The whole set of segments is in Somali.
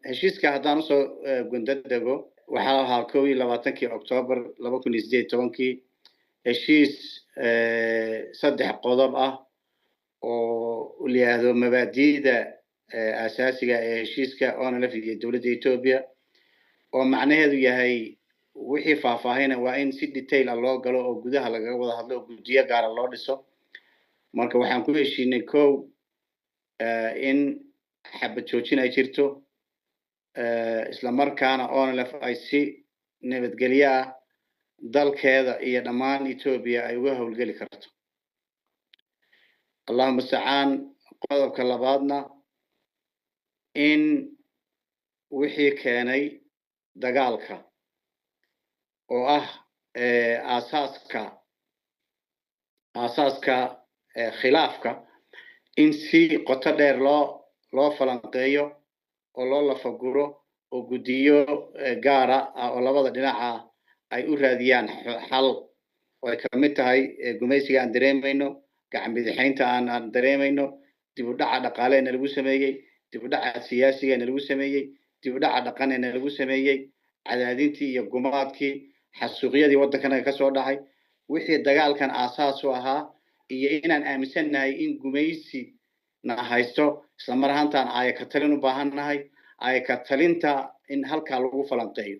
heshiiska haddaan usoo gundadego waxaa ahaa 21 Oktoobar 2018 heshiis saddex qodob ah oo u leeyahay mabaadi'da asaasiga ee heshiiska oo la fidiyay dawladda Itoobiya oo macnaheedu yahay wixii faahfaahina waa in si detail ah loo galo oo gudaha laga wada hadlo guddiyo gaar ah loo dhiso marka waxaan ku heshiinay in xabad joojin ay jirto isla markaana ONLF ay si nabadgelyo ah dalkeeda iyo dhammaan Itoobiya ay uga howlgali karto Allahumma sta'aan qodobka labaadna in wixii keenay dagaalka oo ah asaaska khilaafka in si qoto dheer loo falanqeeyo oo loo lafaguro oo guddiyo gaar ah oo labada dhinaca ay u raadiyaan xal oo ay ka mid tahay gumaysiga aan dareemayno gacan bidixaynta aan dareemayno dib u dhaca dhaqaale ee lagu sameeyay dib u dhaca siyaasiga ee lagu sameeyay dib u dhaca dhaqan ee lagu sameeyay cadaadintii iyo gumaadkii xasuuqyadii waddanka ka soo dhacay wixii dagaalkan aasaas u ahaa iyo inaan aaminsanahay in gumaysi na haysto isla mar ahaantaan ay ka talin u baahannahay ay ka talinta in halka lagu falanqeeyo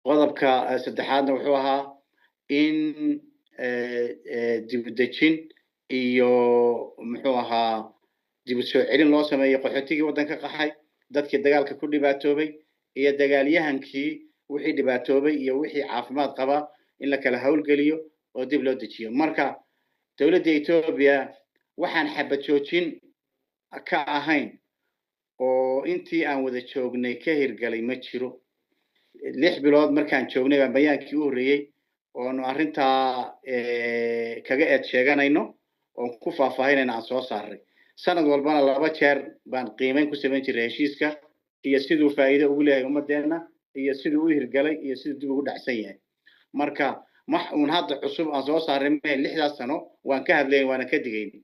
qodobka saddexaadna wuxuu ahaa in dib u dejin iyo muxuu ahaa dib u soo celin loo sameeyo qaxootigii waddanka qaxay dadkii dagaalka ku dhibaatoobay iyo dagaalyahankii wixii dhibaatoobay iyo wixii caafimaad qaba in la kala hawlgeliyo oo dib loo dejiyo marka dawladda Itoobiya waxaan xabad joojin ka ahayn oo intii aan wada joognay ka hirgalay ma jiro 6 bilood markaan joognay baan bayaankii u horeeyay oo arrinta kaga eed sheeganayno oo ku faahfaahinayna aan soo saaray sanad walbana 2 jeer baan qiimeyn ku sameyn jiray heshiiska iyo sidoo faa'iido ugu leeyahay ummadeena iyo sidoo u hirgalay iyo sidoo dib ugu dhacsan yahay marka wax uun hadda cusub aan soo saaray 6 sano waan ka hadlay waana ka digay